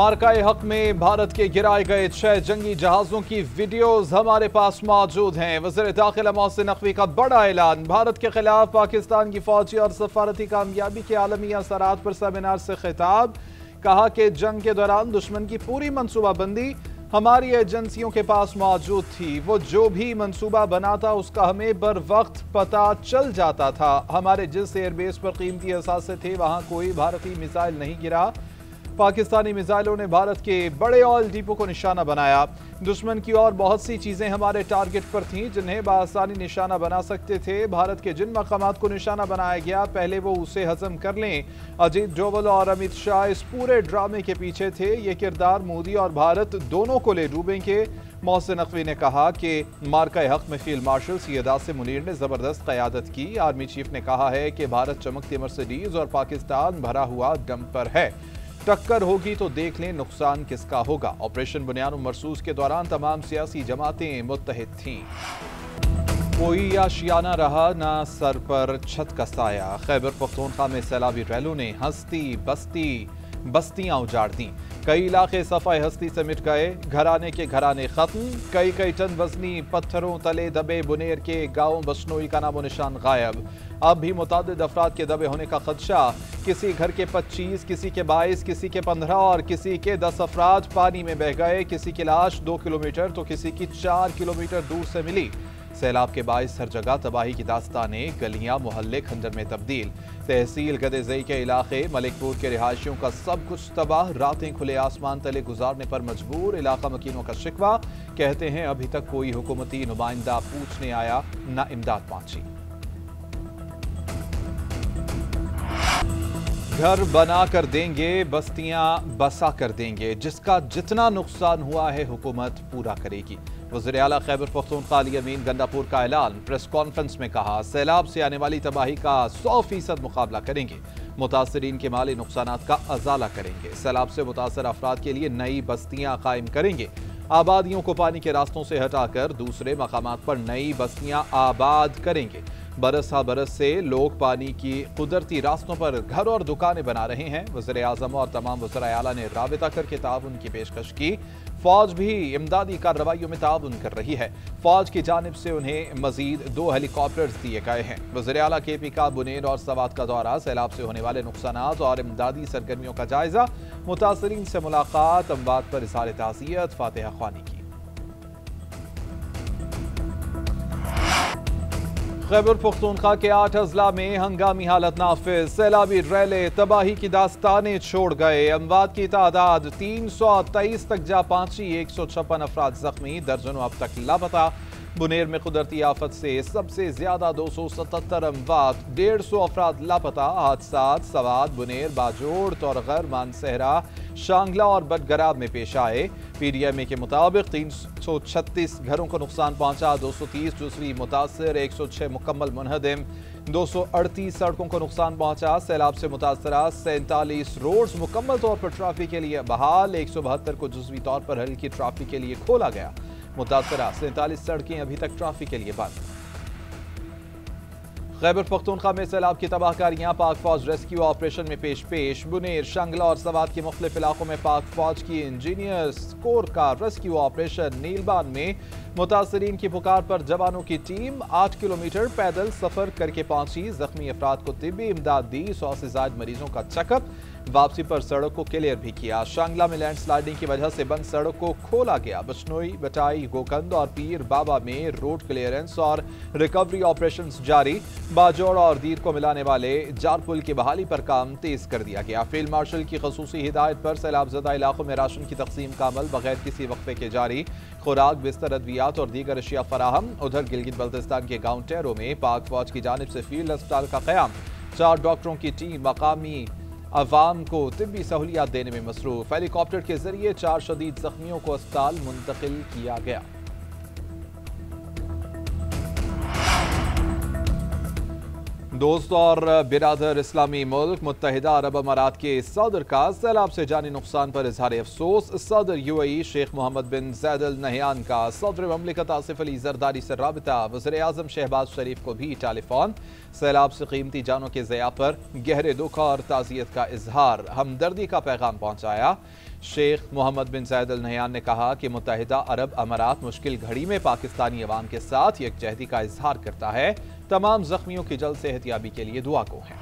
मार्काए हक में भारत के गिराए गए 6 जंगी जहाजों की वीडियोज हमारे पास मौजूद हैं। वज़ीर दाखिला मोहसिन नकवी का बड़ा ऐलान। भारत के खिलाफ पाकिस्तान की फौजी और सफारती कामयाबी के आलमी असरात पर सेमिनार से खिताब। कहा कि जंग के दौरान दुश्मन की पूरी मनसूबाबंदी हमारी एजेंसियों के पास मौजूद थी। वो जो भी मंसूबा बनाता उसका हमें बर वक्त पता चल जाता था। हमारे जिस एयरबेस पर कीमती असासे थे वहां कोई भारतीय मिसाइल नहीं गिरा। पाकिस्तानी मिसाइलों ने भारत के बड़े ऑयल डिपो को निशाना बनाया। दुश्मन की और बहुत सी चीजें हमारे टारगेट पर थीं जिन्हें बआसानी निशाना बना सकते थे। भारत के जिन मकामात को निशाना बनाया गया पहले वो उसे हजम कर लें। अजीत डोवल और अमित शाह इस पूरे ड्रामे के पीछे थे। ये किरदार मोदी और भारत दोनों को ले डूबेंगे। मोहसिन नकवी ने कहा कि मार्काए हक में फील्ड मार्शल सैयद आसिम मुनीर ने जबरदस्त क़यादत की। आर्मी चीफ ने कहा है कि भारत चमकती मर्सिडीज और पाकिस्तान भरा हुआ डंपर है। टक्कर होगी तो देख लें नुकसान किसका होगा। ऑपरेशन बुनियाद मरसूस के दौरान तमाम सियासी जमातें मुत्तहिद थीं। कोई आशियाना रहा ना सर पर छत का साया। खैबर पख्तूनख्वा में सैलाबी रैलों ने हस्ती बस्तियां उजाड़ दी। कई इलाके सफाई हस्ती से मिट गए। घराने के घराने खत्म। कई टन वजनी पत्थरों तले दबे बुनेर के गांव बशनोई का नामो निशान गायब। अब भी मुतादिद अफराद के दबे होने का खदशा। किसी घर के 25, किसी के 22, किसी के 15 और किसी के 10 अफराद पानी में बह गए। किसी की लाश 2 किलोमीटर तो किसी की 4 किलोमीटर दूर से मिली। सैलाब के बाइस हर जगह तबाही की दास्तानें। गलियां मोहल्ले खंजर में तब्दील। तहसील गदेजई के इलाके मलिकपुर के रिहायशियों का सब कुछ तबाह। रातें खुले आसमान तले गुजारने पर मजबूर। इलाका मकीनों का शिकवा। कहते हैं अभी तक कोई हुकूमती नुमाइंदा पूछने आया न इमदाद पहुंची। घर बना कर देंगे, बस्तियां बसा कर देंगे। जिसका जितना नुकसान हुआ है हुकूमत पूरा करेगी। वज़ीर आला खैबर पख्तूनख्वा अली अमीन गंडापुर का ऐलान। प्रेस कॉन्फ्रेंस में कहा सैलाब से आने वाली तबाही का 100% मुकाबला करेंगे। मुतासरीन के माली नुकसानात का अजाला करेंगे। सैलाब से मुतासर अफराद के लिए नई बस्तियां कायम करेंगे। आबादियों को पानी के रास्तों से हटाकर दूसरे मकामात पर नई बस्तियां आबाद करेंगे। बरस हा बरस से लोग पानी की कुदरती रास्तों पर घर और दुकानें बना रहे हैं। वज़ीर आज़म और तमाम वज़राए आला ने राबिता करके ताउन की पेशकश की। फौज भी इमदादी कार्रवाइयों में ताउन कर रही है। फौज की जानिब से उन्हें मजीद 2 हेलीकॉप्टर्स दिए गए हैं। वज़ीर आला KP का बुनेर और सवात का दौरा। सैलाब से होने वाले नुकसानात और इमदादी सरगर्मियों का जायजा। मुतासरीन से मुलाकात। अमवात पर इज़हार ताज़ियत फातिहा ख्वानी की। खैबर पख्तूनख्वा के 8 अजला में हंगामी हालत नाफिज। सैलाबी रैले तबाही की दास्तानें छोड़ गए। अमवात की तादाद 323 तक जा पहुंची। 156 अफराद जख्मी। दर्जनों अब तक लापता। बुनेर में कुदरती आफत से सबसे ज्यादा 277 अमवात। 150 अफराद लापता। हादसात सवात, बुनेर, बाजोड़, तौरगर, मानसहरा, शांगला और बटगराब में पेश आए। PDMA के मुताबिक 336 घरों को नुकसान पहुंचा। 230 जुज़वी मुतासर। 106 मुकम्मल मुनहदिम। 238 सड़कों को नुकसान पहुंचा। सैलाब से मुतासरा 47 रोड्स मुकम्मल तौर पर ट्रैफिक के लिए बहाल। 172 को जुज़वी तौर पर हल्की ट्रैफिक के लिए खोला गया। मुतासरा 47 सड़कें अभी तक ट्रैफिक के लिए बंद। खैबर पख्तूनख्वा में सैलाब की तबाहकारियां। पाक फौज रेस्क्यू ऑपरेशन में पेश। बुनेर, शांगला और सवात के मुख्तलिफ इलाकों में पाक फौज की इंजीनियर्स कोर का रेस्क्यू ऑपरेशन। नीलबान में मुतासरीन की पुकार पर जवानों की टीम 8 किलोमीटर पैदल सफर करके पहुंची। जख्मी अफराद को तिब्बी इमदाद दी। 100 से ज्यादा मरीजों का चेकअप। वापसी पर सड़क को क्लियर भी किया। शांगला में लैंडस्लाइडिंग की वजह से बंद सड़क को खोला गया। बशनोई, बटाई, गोकंद और पीर बाबा में रोड क्लियरेंस और रिकवरी ऑपरेशंस जारी। बाजोड़ और दीर को मिलाने वाले जार पुल की बहाली पर काम तेज कर दिया गया। फील्ड मार्शल की खसूसी हिदायत पर सैलाबज़दा इलाकों में राशन की तकसीम का अमल बगैर किसी वक्फे के जारी। खुराक, बिस्तर, अद्वियात और दीगर अशिया फराहम। उधर गिलगित बल्तिस्तान के गाँव टेरो में पाक फौज की जानिब से फील्ड अस्पताल का क़याम। 4 डॉक्टरों की टीम मकामी अवाम को तिब्बी सहूलियात देने में मसरूफ। हेलीकॉप्टर के जरिए 4 शदीद जख्मियों को अस्पताल मुंतकिल किया गया। दोस्त और बिरादर इस्लामी मुल्क मुत्तहिदा अरब अमारात के सदर का सैलाब से जानी नुकसान पर इजहार अफसोस। सदर यूएई शेख मोहम्मद बिन ज़ायद अल नहयान का सदर ममलिकत आसिफ अली जरदारी से राबिता। वज़ीर आज़म शहबाज शरीफ को भी टेलीफोन। सैलाब से कीमती जानों के ज़िया पर गहरे दुख और ताज़ियत का इजहार, हमदर्दी का पैगाम पहुँचाया। शेख मोहम्मद बिन ज़ायद अल नहयान ने कहा कि मुत्तहिदा अरब अमारात मुश्किल घड़ी में पाकिस्तानी अवाम के साथ यकजहती का इजहार करता है। तमाम जख्मियों की जल्द सेहतियाबी के लिए दुआ को है।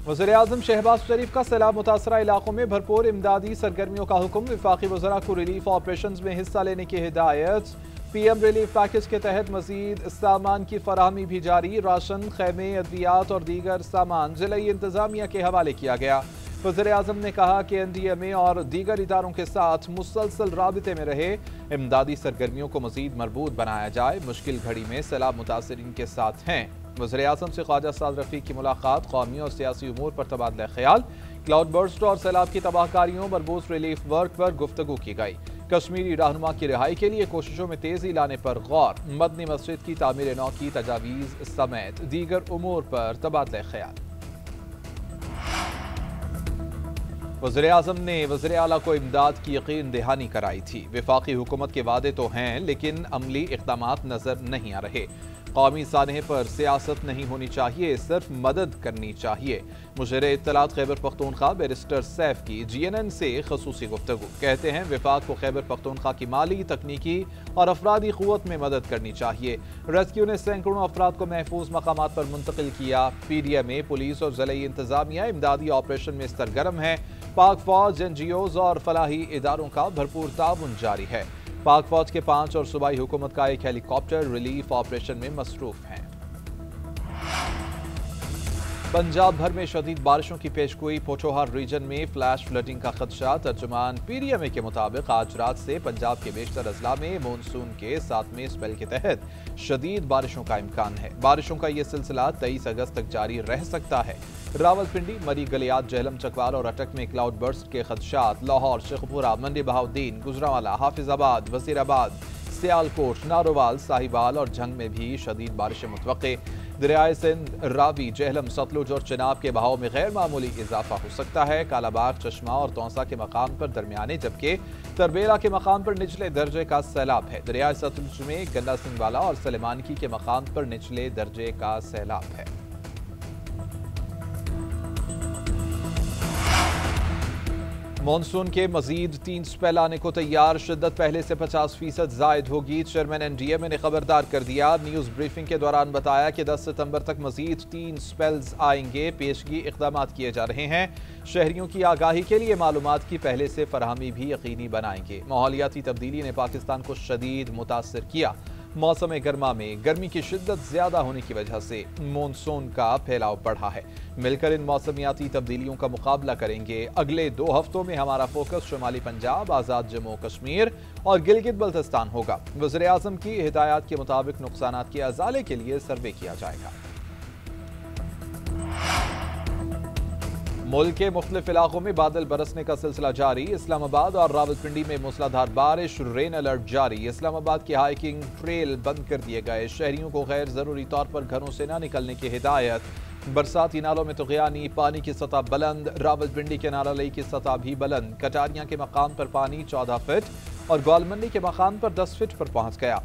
वज़ीर आज़म शहबाज शरीफ का सैलाब मुतासरा इलाकों में भरपूर इमदादी सरगर्मियों का हुक्म। वफाकी वज़रा को रिलीफ ऑपरेशन में हिस्सा लेने की हिदायत। PM रिलीफ पैकेज के तहत मजीद सामान की फराहमी भी जारी। राशन, खैमे, अद्वियात और दीगर सामान ज़िला इंतजामिया के हवाले किया गया। वज़ीर आज़म ने कहा कि NDMA और दीगर इदारों के साथ मुसलसल राबिते में रहे। इमदादी सरगर्मियों को मजीद मजबूत बनाया जाए। मुश्किल घड़ी में सैलाब मुतासरीन के साथ हैं। वज़ीर आज़म से ख्वाजा साद रफ़ीक की मुलाकात, कौमी और सियासी उमूर पर तबादला ख्याल। क्लाउड बर्स्ट और सैलाब की तबाहकारियों, मरबूत रिलीफ वर्क पर गुफ्तगू की गई। कश्मीरी रहनुमा की रिहाई के लिए कोशिशों में तेजी लाने पर गौर। मदनी मस्जिद की तामीर नौ की तजावीज़ समेत दीगर उमूर पर तबादला ख्याल। वज़ीर आज़म ने वज़ीर आला को इमदाद की यकीन दहानी कराई थी। वफाकी हुकूमत के वादे तो हैं लेकिन अमली इक़दामात नजर नहीं आ रहे। कौमी सानहे पर सियासत नहीं होनी चाहिए, सिर्फ मदद करनी चाहिए। मुशीर इत्तलात खैबर पख्तूनख्वा बैरिस्टर सैफ की GNN से खसूसी गुफ्तगू। कहते हैं वफाक को खैबर पख्तूनख्वा की माली, तकनीकी और अफरादी क़ुव्वत में मदद करनी चाहिए। रेस्क्यू ने सैकड़ों अफराद को महफूज मकामात पर मुंतकिल किया। PDMA, पुलिस और ज़िला इंतजामिया इमदादी ऑपरेशन में सरगर्म है। पाक फौज, NGOs और फलाही इदारों का भरपूर ताउन जारी है। पाक फौज के 5 और सूबाई हुकूमत का एक हेलीकॉप्टर रिलीफ ऑपरेशन में मसरूफ है। पंजाब भर में शदीद बारिशों की पेशगोई। पोठोहार रीजन में फ्लैश फ्लडिंग का खदशा। तर्जुमान PDMA के मुताबिक आज रात से पंजाब के बेशतर अजला में मानसून के 7वें स्पेल के तहत शदीद बारिशों का इम्कान है। बारिशों का यह सिलसिला 23 अगस्त तक जारी रह सकता है। रावलपिंडी, मरी, गलियात, जहलम, चकवाल और अटक में क्लाउड बर्स्ट के खदशात। लाहौर, शेखपुरा, मंडी बहाउद्दीन, गुजरांवाला, हाफिजाबाद, वजीराबाद, सियालकोट, नारोवाल, साहिवाल और झंग में भी शदीद बारिशें मुतवक्के। दरियाए सिंध, रावी, जहलम, सतलुज और चिनाब के बहाव में गैर मामूली इजाफा हो सकता है। कालाबाग, चश्मा और तौसा के मकाम पर दरमियाने, जबकि तरबेला के मकाम पर निचले दर्जे का सैलाब है। दरियाए सतलुज में गंडा सिंह वाला और सलेमानकी के मकाम पर निचले दर्जे का सैलाब है। मानसून के मजीद 3 स्पेल आने को तैयार। शिद्दत पहले से 50% जायद होगी। चेयरमैन NDMA ने खबरदार कर दिया। न्यूज़ ब्रीफिंग के दौरान बताया कि 10 सितंबर तक मजीद 3 स्पेल्स आएंगे। पेशगी इक़दामात किए जा रहे हैं। शहरियों की आगाही के लिए मालूमात की पहले से फरहमी भी यकीनी बनाएंगे। माहौलियाती तब्दीली ने पाकिस्तान को शदीद मुतासर किया। मौसम गर्मा में गर्मी की शिद्दत ज्यादा होने की वजह से मानसून का फैलाव बढ़ा है। मिलकर इन मौसमियाती तब्दीलियों का मुकाबला करेंगे। अगले 2 हफ्तों में हमारा फोकस शुमाली पंजाब, आज़ाद जम्मू कश्मीर और गिलगित बल्तिस्तान होगा। वज़ीर आज़म की हिदायत के मुताबिक नुकसानात के अजाले के लिए सर्वे किया जाएगा। मुल्क के मुख्तलिफ इलाकों में बादल बरसने का सिलसिला जारी। इस्लामाबाद और रावलपिंडी में मूसलाधार बारिश, रेन अलर्ट जारी। इस्लामाबाद के हाइकिंग ट्रेल बंद कर दिए गए। शहरियों को गैर जरूरी तौर पर घरों से न निकलने की हिदायत। बरसाती नालों में तुग़यानी, पानी की सतह बुलंद। रावलपिंडी के नारालई की सतह भी बुलंद। कटारियां के मकाम पर पानी 14 फीट और ग्वालमंडी के मकाम पर 10 फीट पर पहुंच गया।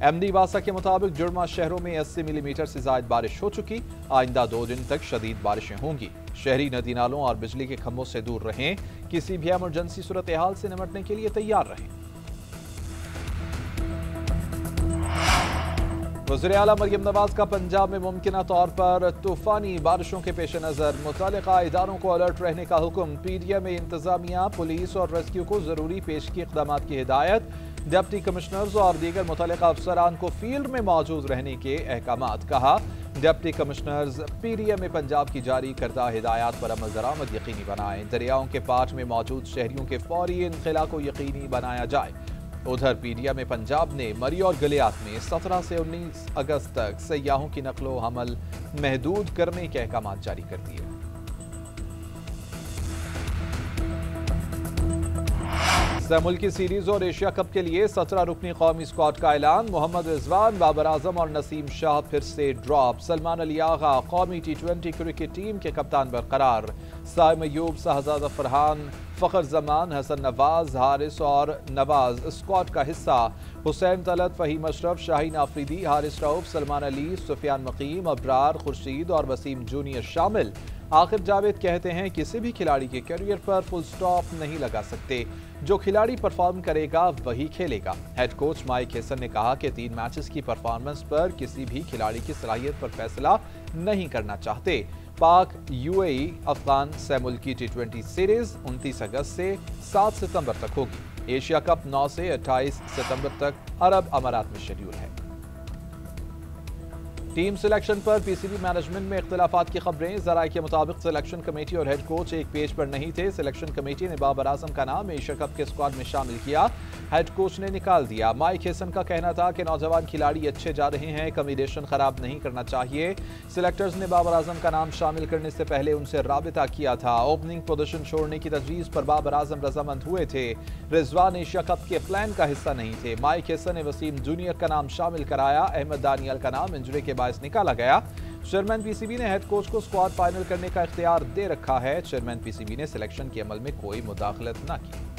MD वासा के मुताबिक जुड़मा शहरों में 80 मिलीमीटर से ज्यादा बारिश हो चुकी। आइंदा 2 दिन तक शदीद बारिशें होंगी। शहरी नदी नालों और बिजली के खंभों से दूर रहें। किसी भी इमरजेंसी सूरत हाल से निपटने के लिए तैयार रहें। वज़ीर आला मरियम नवाज का पंजाब में मुमकिना तौर पर तूफानी बारिशों के पेश नज़र मुतालिका इदारों को अलर्ट रहने का हुक्म। PDMA, इंतजामिया, पुलिस और रेस्क्यू को जरूरी पेशगी इक़दामात की हिदायत। डिप्टी कमिश्नर्स और दीगर मुतल्लिका अफसरान को फील्ड में मौजूद रहने के अहकामात। कहा, डिप्टी कमिश्नर्स PDMA पंजाब की जारी करदा हिदायत पर अमल दरामद यकीनी बनाएं। दरियाओं के पाठ में मौजूद शहरियों के फौरी इनखला को यकीनी बनाया जाए। उधर PDMA पंजाब ने मरी और गलियात में 17 से 19 अगस्त तक सयाहों की नकलो हमल महदूद करने के अहकामात जारी कर दिए। मुल्की सीरीज और एशिया कप के लिए 17 रुकनी कौमी स्क्वाड का ऐलान। मोहम्मद रिजवान, बाबर आजम और नसीम शाह फिर से ड्रॉप। सलमान अली आगा कौमी T20 क्रिकेट टीम के कप्तान बरकरार। साइम अयूब, शहजादा फरहान, फखर जमान, हसन नवाज, हारिस और नवाज स्क्वाड का हिस्सा। हुसैन तलत, फहीम अशरफ, शाहीन आफरीदी, हारिस रऊफ, सलमान अली, सुफियान मकीम, अबरार, खुर्शीद और वसीम जूनियर शामिल। आखिर जावेद कहते हैं किसी भी खिलाड़ी के करियर पर फुल स्टॉप नहीं लगा सकते, जो खिलाड़ी परफॉर्म करेगा वही खेलेगा। हेड कोच माइक हेसन ने कहा कि 3 मैचेस की परफॉर्मेंस पर किसी भी खिलाड़ी की सलाहियत पर फैसला नहीं करना चाहते। पाक UAE अफगान से मुल्की T20 सीरीज 29 अगस्त से 7 सितंबर तक होगी। एशिया कप 9 से 28 सितंबर तक अरब अमारात में शेड्यूल है। टीम सिलेक्शन पर PCB मैनेजमेंट में इख्तिलाफात की खबरें। जराये के मुताबिक सिलेक्शन कमेटी और हेड कोच एक पेज पर नहीं थे। सिलेक्शन कमेटी ने बाबर आजम का नाम एशिया कप के स्क्वाड में शामिल किया, हेड कोच ने निकाल दिया। माइक हेसन का कहना था कि नौजवान खिलाड़ी अच्छे जा रहे हैं, कम्बिनेशन खराब नहीं करना चाहिए। सिलेक्टर्स ने बाबर आजम का नाम शामिल करने से पहले उनसे राबिता किया था। ओपनिंग पोजीशन छोड़ने की तजवीज़ पर बाबर आजम रजामंद हुए थे। रिजवान एशिया कप के प्लान का हिस्सा नहीं थे। माइक हेसन ने वसीम जूनियर का नाम शामिल कराया। अहमद दानियल का नाम इंजरी के बायस निकाला गया। चेयरमैन PCB ने हेड कोच को स्क्वाड फाइनल करने का इख्तियार दे रखा है। चेयरमैन PCB ने सिलेक्शन के अमल में कोई मुदाखलत न की।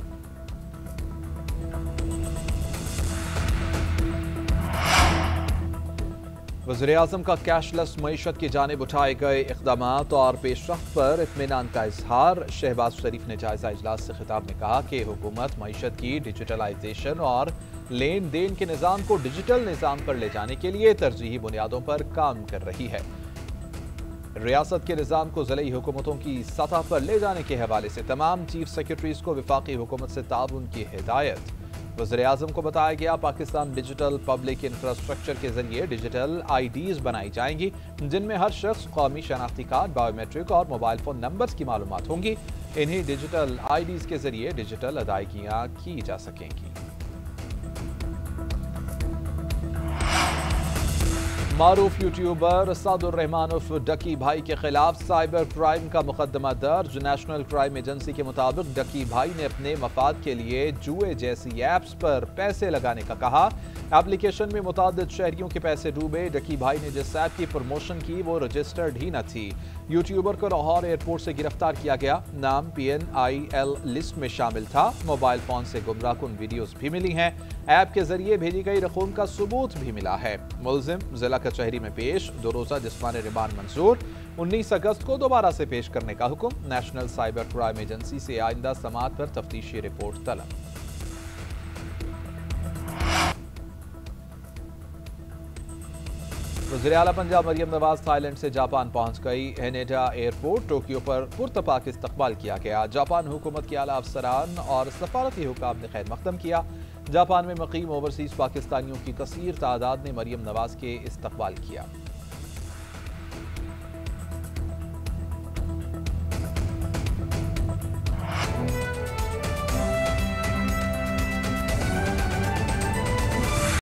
वज़ीर-ए-आज़म का कैशलेस मईशत की जानिब उठाए गए इक़दामात और पेशरफ्त पर इत्मीनान का इजहार। शहबाज शरीफ ने जायजा इजलास से खिताब में कहा कि हुकूमत मईशत की डिजिटलाइजेशन और लेन देन के निज़ाम को डिजिटल निज़ाम पर ले जाने के लिए तरजीही बुनियादों पर काम कर रही है। रियासत के निज़ाम को ज़िली हुकूमतों की सतह पर ले जाने के हवाले से तमाम चीफ सेक्रेटरीज को वफाकी हुकूमत से ताउन की हिदायत। वज़ीर-ए-आज़म को बताया गया पाकिस्तान डिजिटल पब्लिक इंफ्रास्ट्रक्चर के जरिए डिजिटल IDs बनाई जाएंगी, जिनमें हर शख्स कौमी शनाख्ती कार्ड, बायोमेट्रिक और मोबाइल फोन नंबर्स की मालूमात होंगी। इन्हीं डिजिटल IDs के जरिए डिजिटल अदायगियाँ की जा सकेंगी। मारूफ यूट्यूबर सादुर रहमान उर्फ डकी भाई के खिलाफ साइबर क्राइम का मुकदमा दर्ज। नेशनल क्राइम एजेंसी के मुताबिक डकी भाई ने अपने मफाद के लिए जुए जैसी ऐप्स पर पैसे लगाने का कहा। एप्लीकेशन में मुतादिद शहरियों के पैसे डूबे। डकी भाई ने जिस ऐप की प्रमोशन की वो रजिस्टर्ड ही न थी। यूट्यूबर को लाहौर एयरपोर्ट से गिरफ्तार किया गया। नाम PNIL लिस्ट में शामिल था। मोबाइल फोन से गुमराहकुन वीडियोस भी मिली हैं। ऐप के जरिए भेजी गई रकूम का सबूत भी मिला है। मुलजिम जिला कचहरी में पेश। 2 रोज़ा जिस्मानी रिमांड मंजूर। 19 अगस्त को दोबारा से पेश करने का हुक्म। नेशनल साइबर क्राइम एजेंसी से आइंदा समाअत पर तफ्तीशी रिपोर्ट तलब। वज़ीर आला पंजाब मरियम नवाज थाईलैंड से जापान पहुंच गई। हैनेडा एयरपोर्ट टोक्यो पर पुरतपाक इस्तकबाल किया गया। जापान हुकूमत के आला अफसरान और सफारती हुकाम ने खैर मकदम किया। जापान में मुकीम ओवरसीज पाकिस्तानियों की कसीर तादाद ने मरियम नवाज के इस्तकबाल किया।